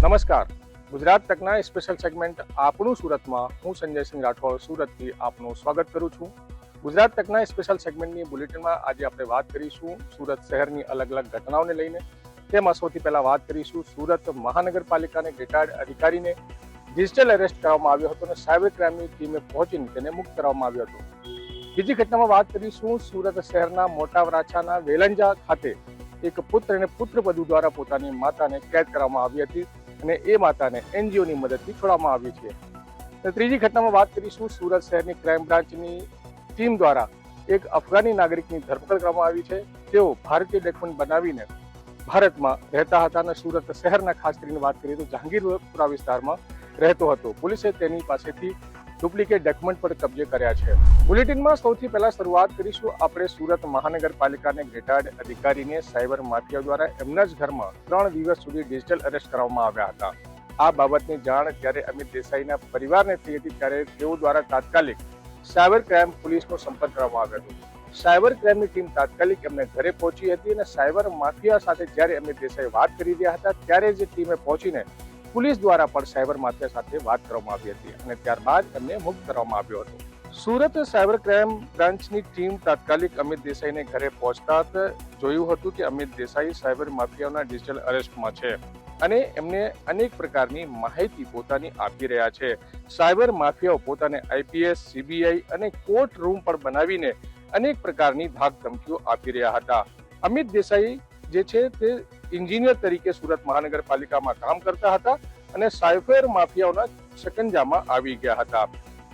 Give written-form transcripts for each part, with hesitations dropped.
નમસ્કાર. Gujarat તકના special segment આપણું સુરતમાં હું સંજયસિંહ રાઠોડ સુરતથી આપનું સ્વાગત કરું છું. ગુજરાત તકના સ્પેશિયલ સેગમેન્ટની બુલેટિનમાં આજે આપણે વાત કરીશું સુરત શહેરની અલગ અલગ ઘટનાઓને લઈને. તેમાં સૌથી પહેલા વાત કરીશું સુરત મહાનગરપાલિકાને રિટાયર્ડ અધિકારીને ડિજિટલ એરેસ્ટ કરવામાં આવ્યો હતો અને સાયબર ક્રાઇમની ટીમે પહોંચીને તેને મુક્ત કરવામાં આવ્યો હતો. બીજી ઘટનામાં વાત કરીશું સુરત શહેરના મોટા વરાછાના વેલંજા ખાતે એક પુત્ર અને પુત્રવધુ દ્વારા પોતાની માતાને કેદ કરવામાં આવી હતી અને એ માતાને એનજીઓની મદદથી છોડવામાં આવી છે. ત્રીજી ઘટનામાં વાત કરીશું સુરત શહેરની ક્રાઇમ બ્રાન્ચની ટીમ દ્વારા એક અફઘાની નાગરિકની ધરપકડ કરવામાં આવી છે. તેઓ ભારતીય ડોક્યુમેન્ટ બનાવીને ભારતમાં રહેતા હતા અને સુરત શહેરના ખાસ કરીને વાત કરીએ તો જહાંગીરપુરા વિસ્તારમાં રહેતો હતો. પોલીસે તેની પાસેથી ડુપ્લિકેટ ડોક્યુમેન્ટ પર કબજે કર્યા છે. બુલેટિનમાં સૌથી પહેલા શરૂઆત કરીશું આપણે સુરત મહાનગરપાલિકાને રિટાયર્ડ અધિકારીને સાયબર માફિયા દ્વારા એમના જ ઘરમાં 3 દિવસ સુધી ડિજિટલ એરેસ્ટ કરવામાં આવ્યા હતા. આ બાબતની જાણ જ્યારે અમિત દેસાઈના પરિવારને થઈ હતી ત્યારે તેઓ દ્વારા તાત્કાલિક સાયબર ક્રાઇમ પોલીસનો સંપર્ક કરવામાં આવ્યો હતો. સાયબર ક્રાઇમની ટીમ તાત્કાલિક એમને ઘરે પહોંચી હતી અને સાયબર માફિયા સાથે જ્યારે અમિત દેસાઈ વાત કરી રહ્યા હતા ત્યારે જ ટીમે પહોંચીને પોલીસ દ્વારા પણ સાયબર માફિયા સાથે વાત કરવામાં આવી હતી અને ત્યારબાદ એમને મુક્ત કરવામાં આવ્યો હતો. સુરત સાયબર ક્રાઇમ બ્રાન્ચની ટીમ તાત્કાલિક અમિત દેસાઈને ઘરે પહોંચતા જ જોયું હતું કે અમિત દેસાઈ સાયબર માફિયાઓના ડિજિટલ અરેસ્ટમાં છે અને એમને અનેક પ્રકારની માહિતી પોતાની આપી રહ્યા છે. સાયબર માફિયાઓ પોતાને આઈપીએસ, સીબીઆઈ અને કોર્ટ રૂમ પણ બનાવીને અનેક પ્રકારની ધાક ધમકીઓ આપી રહ્યા હતા. અમિત દેસાઈ જે છે તે એન્જિનિયર તરીકે સુરત મહાનગરપાલિકામાં કામ કરતા હતા અને સાયબર માફિયાઓના શકંજામાં આવી ગયા હતા.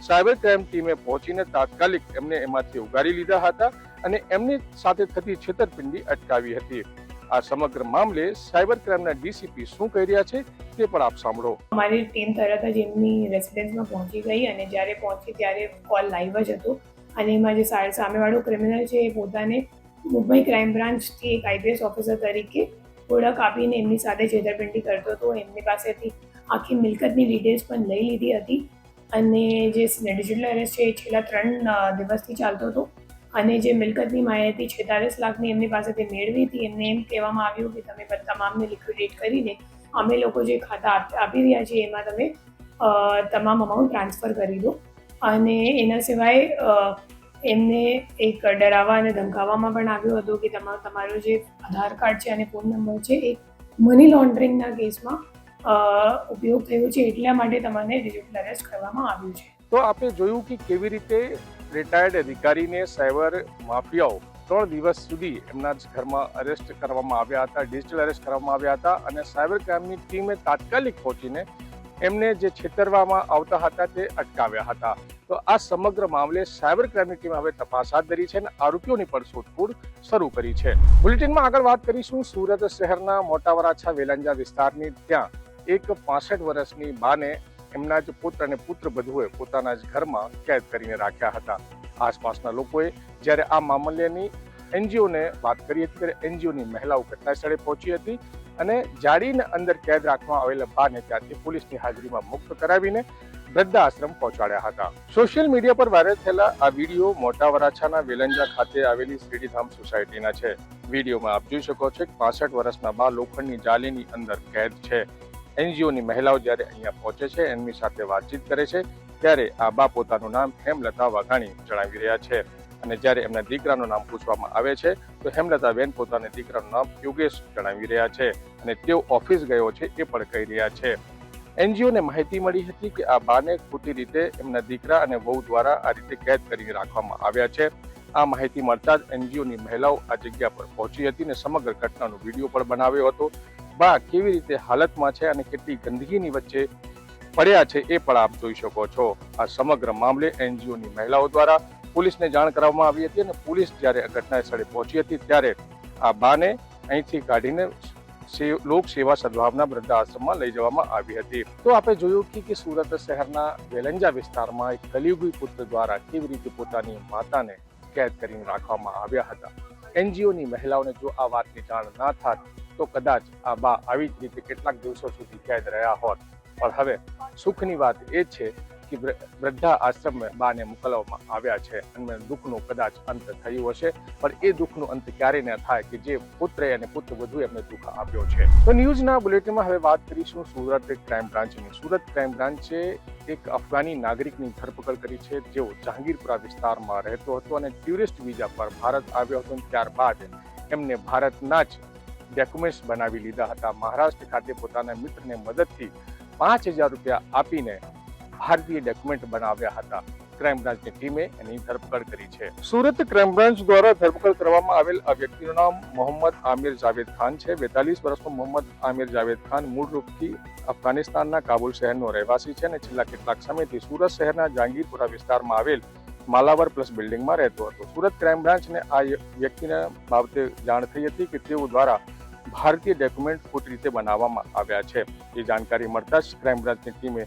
સાયબર ક્રાઇમ ટીમે પહોંચીને તાત્કાલિક એમને એમાંથી ઉગારી લીધા હતા અને એમની સાથે થતી છેતરપિંડી અટકાવી હતી. આ સમગ્ર મામલે સાયબર ક્રાઇમના ડીસીપી શું કહી રહ્યા છે તે પણ આપ સાંભળો. અમારી ટીમ તરત જ એમની રેસિડેન્સમાં પહોંચી ગઈ અને જ્યારે પહોંચી ત્યારે કોલ લાઈવ જ હતો અને એમાં જે સામેવાળો ક્રિમિનલ છે એ પોતાને મુંબઈ ક્રાઇમ બ્રાન્ચથી એક આઈપીએસ ઓફિસર તરીકે ઓળખ આપીને એમની સાથે છેતરપિંડી કરતો હતો. એમની પાસેથી આખી મિલકતની ડિટેલ્સ પણ લઈ લીધી હતી અને જે ડિજિટલ એરેસ્ટ છે એ છેલ્લા 3 દિવસથી ચાલતો હતો અને જે મિલકતની માહિતી 46 લાખની એમની પાસેથી મેળવી હતી. એમને એમ કહેવામાં આવ્યું કે તમે તમામને લિક્વિડેટ કરીને અમે લોકો જે ખાતા આપી રહ્યા છીએ એમાં તમે તમામ અમાઉન્ટ ટ્રાન્સફર કરી દો. અને એના સિવાય એમને એક ડરાવવા અને ધમકાવવામાં પણ આવ્યું હતું કે તમારો જે આધાર કાર્ડ છે અને ફોન નંબર છે એ મની લોન્ડરિંગના કેસમાં ઉપયોગ થયો છે એટલા માટે તમને ડિજિટલ એરેસ્ટ કરવામાં આવ્યું છે. તો આપણે જોયું કે કેવી રીતે રિટાયર્ડ અધિકારીને સાયબર માફિયાઓ 3 દિવસ સુધી એમના જ ઘરમાં અરેસ્ટ કરવામાં આવ્યા હતા, ડિજિટલ એરેસ્ટ કરવામાં આવ્યા હતા અને સાયબર ક્રાઇમની ટીમે તાત્કાલિક પહોંચીને એમને જે છેતરવામાં આવતા હતા તે અટકાવ્યા હતા. તો આ સમગ્ર મામલે સાયબર ક્રાઇમની ટીમે હવે તપાસ હાથ ધરી છે અને આરોપીઓની પણ શોધખોળ શરૂ કરી છે. બુલેટિનમાં આગળ વાત કરીશું સુરત શહેરના મોટા વરાછા વેલંજા વિસ્તારની ત્યાં એક 65 વર્ષની બાને એમના જ પુત્ર અને પુત્રવધુએ પોતાના જ ઘરમાં કેદ કરીને રાખ્યા હતા. આસપાસના લોકોએ જ્યારે આ મામલેની એનજીઓને વાત કરી હતી ત્યારે એનજીઓની મહિલાઓ ઘટના સ્થળે પહોંચી હતી અને જાડીને અંદર કેદ રાખવામાં આવેલા બાને ત્યાંથી પોલીસની હાજરીમાં મુક્ત કરાવીને વૃદ્ધાશ્રમ પહોંચાડ્યા હતા. સોશિયલ મીડિયા પર વાયરલ થયેલા આ વિડીયો મોટા વરાછાના વેલંજા ખાતે આવેલી શ્રીધામ સોસાયટીના છે. વિડીયોમાં આપ જોઈ શકો છો કે 65 વર્ષના બા લોખંડની જાળીની અંદર કેદ છે. એનજીઓની મહિલાઓ જ્યારે અહીંયા પહોંચે છે એમની સાથે વાતચીત કરે છે ત્યારે આ બા પોતાનું નામ હેમલતા વાઘાણી જણાવી રહ્યા છે અને જ્યારે એમના દીકરાનું નામ પૂછવામાં આવે છે તો હેમલતાબેન પોતાના દીકરાનું નામ યોગેશ જણાવી રહ્યા છે અને તેઓ ઓફિસ ગયો છે એ પણ કહી રહ્યા છે. એનજીઓને માહિતી મળી હતી કે આ બાને ખોટી રીતે એમના દીકરા અને વહુ દ્વારા આ રીતે કેદ કરીને રાખવામાં આવ્યા છે. આ માહિતી મળતા જ એનજીઓની મહિલાઓ આ જગ્યા પર પહોંચી હતી અને સમગ્ર ઘટનાનો વિડીયો પણ બનાવ્યો હતો. બા કેવી રીતે હાલતમાં છે અને કેટલી ગંદકીની વચ્ચે પડ્યા છે એ પણ આપ જોઈ શકો છો. આ સમગ્ર મામલે એનજીઓની મહિલાઓ દ્વારા પોલીસને જાણ કરવામાં આવી હતી અને પોલીસ જ્યારે ઘટના સ્થળે પહોંચી હતી ત્યારે આ બાને અહીંથી કાઢીને લોક સેવા સદભાવના વૃદ્ધાશ્રમમાં લઈ જવામાં આવી હતી. તો આપણે જોયું કે સુરત શહેરના વેલંજા વિસ્તારમાં એક કલયુગી પુત્ર દ્વારા કેવી રીતે પોતાની માતાને કેદ કરીને રાખવામાં આવ્યા હતા. એનજીઓની મહિલાઓને જો આ વાતની જાણ ના થાત તો કદાચ આ બા આવી જ રીતે કેટલાક દિવસો સુધી કેદ રહ્યા હોત. પણ હવે સુખની વાત એ છે કે સુરતથી વૃદ્ધા આશ્રમમાં બાને મોકલવામાં આવ્યા છે અને દુઃખનું કદાચ અંત થયું હશે, પણ એ દુઃખનું અંત ક્યારે ન થાય કે જે પુત્રે અને પુત્રવધુ એમને દુઃખ આપ્યો છે. તો ન્યૂઝના બુલેટિનમાં હવે વાત કરીશું સુરત ક્રાઇમ બ્રાન્ચની. સુરત ક્રાઇમ બ્રાન્ચે એક અફઘાની નાગરિકની ધરપકડ કરી છે, જેઓ જહાંગીરપુરા વિસ્તારમાં રહેતો હતો અને ટુરિસ્ટ વિઝા પર ભારત આવ્યો હતો. ત્યારબાદ એમને ભારતના જ ડોક્યુમેન્ટ્સ બનાવી લીધા હતા. મહારાષ્ટ્ર ખાતે પોતાના મિત્રને મદદથી 5,000 રૂપિયા આપીને ભારતીય ડોક્યુમેન્ટ બનાવ્યા હતા. ક્રાઇમ બ્રાન્ચની ટીમે એની ધરપકડ કરી છે. સુરત ક્રાઇમ બ્રાન્ચ દ્વારા ધરપકડ કરવામાં આવેલ આ વ્યક્તિનું નામ મોહમ્મદ આમિર જાવેદ ખાન છે. 42 વર્ષનો મોહમ્મદ આમિર જાવેદ ખાન મૂળ રૂપથી અફઘાનિસ્તાનના કાબુલ શહેરનો રહેવાસી છે અને છેલ્લા કેટલાક સમયથી સુરત શહેરના જહાંગીરપુરા વિસ્તારમાં આવેલ માલાવર પ્લસ બિલ્ડિંગમાં રહેતો હતો. સુરત ક્રાઇમ બ્રાન્ચને આ વ્યક્તિના બાબતે જાણ થઈ હતી કે તેઓ દ્વારા ભારતીય ડોક્યુમેન્ટ ખોટી રીતે બનાવવામાં આવ્યા છે. એ જાણકારી મળતા જ ક્રાઇમ બ્રાન્ચની ટીમે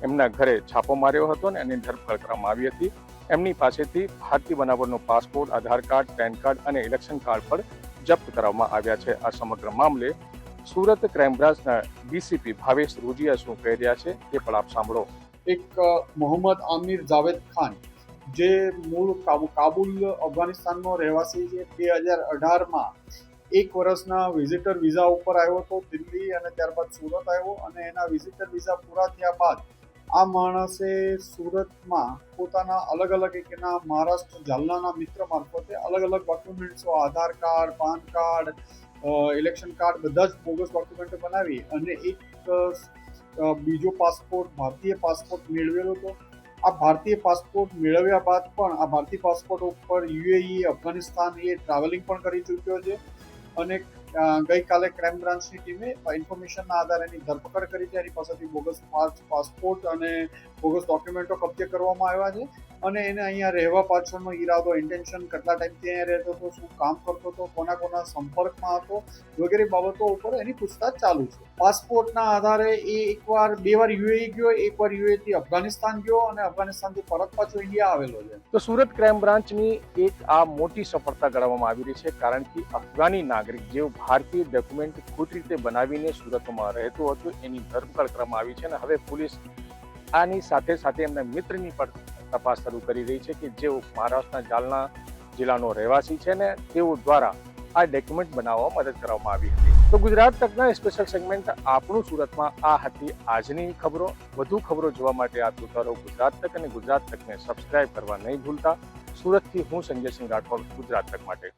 એમના ઘરે છાપો માર્યો હતો અને એની ધરપકડ કરવામાં આવી હતી. એમની પાસેથી ભારતીય બનાવટનો પાસપોર્ટ, આધાર કાર્ડ, પેન કાર્ડ અને ઇલેક્શન કાર્ડ પણ જપ્ત કરવામાં આવ્યા છે. આ સમગ્ર મામલે સુરત ક્રાઇમ બ્રાન્ચના ડીસીપી ભાવેશ રોજીયા શું કહી રહ્યા છે તે પણ આપ સાંભળો. એક મોહમ્મદ આમિર જાવેદ ખાન જે મૂળ કાબુલ અફઘાનિસ્તાનનો રહેવાસી છે, 2018માં 1 વર્ષના વિઝિટર વિઝા ઉપર આવ્યો હતો દિલ્હી અને ત્યારબાદ સુરત આવ્યો અને એના વિઝિટર વિઝા પૂરા થયા બાદ આ માણસે સુરતમાં પોતાના અલગ અલગ એના મહારાષ્ટ્ર જાલનાના મિત્ર મારફતે અલગ અલગ ડોક્યુમેન્ટ્સો, Aadhaar card, PAN card, election card, બધા જ બોગસ ડોક્યુમેન્ટો બનાવી અને એક બીજો પાસપોર્ટ, ભારતીય પાસપોર્ટ મેળવેલો હતો. આ ભારતીય પાસપોર્ટ મેળવ્યા બાદ પણ આ ભારતીય પાસપોર્ટ ઉપર યુએઈ, અફઘાનિસ્તાન એ ટ્રાવેલિંગ પણ કરી ચૂક્યો છે અને ગઈકાલે ક્રાઇમ બ્રાન્ચની ટીમે ઇન્ફોર્મેશનના આધારે એની ધરપકડ કરી છે. એની પાસેથી બોગસ પાસપોર્ટ અને બોગસ ડોક્યુમેન્ટો કબજે કરવામાં આવ્યા છે અને એને અહીંયા રહેવા પાછળનો ઈરાદો, ઇન્ટેન્શન, કેટલા ટાઈમથી અહીંયા રહેતો હતો, શું કામ કરતો હતો, કોના કોના સંપર્કમાં હતો વગેરે બાબતો ઉપર એની પૂછતાછ ચાલુ છે. પાસપોર્ટના આધારે એ બે વાર યુએઈ ગયો, એકવાર યુએઈથી અફઘાનિસ્તાન ગયો અને અફઘાનિસ્તાનથી પરત પાછો ઇન્ડિયા આવેલો છે. તો સુરત ક્રાઇમ બ્રાન્ચની એક આ મોટી સફળતા ગણવામાં આવી રહી છે, કારણ કે અફઘાની નાગરિક જેઓ ભારતીય ડોક્યુમેન્ટ ખોટી રીતે બનાવીને સુરતમાં રહેતો હતો એની ધરપકડ કરવામાં આવી છે અને હવે પોલીસ આની સાથે સાથે એમના મિત્રની પણ તપાસ શરૂ કરી રહી છે કે જેઓ મહારાષ્ટ્રના જાલના જિલ્લાનો રહેવાસી છે ને તેઓ દ્વારા આ ડોક્યુમેન્ટ બનાવવામાં મદદ કરવામાં આવી હતી. તો ગુજરાત તકના સ્પેશિયલ સેગમેન્ટ આપણું સુરતમાં આ હતી આજની ખબરો. વધુ ખબરો જોવા માટે આપ જોતા રહો ગુજરાત તક અને ગુજરાત તકને સબસ્ક્રાઇબ કરવા નહીં ભૂલતા. સુરતથી હું સંજયસિંહ રાઠોડ, ગુજરાત તક માટે.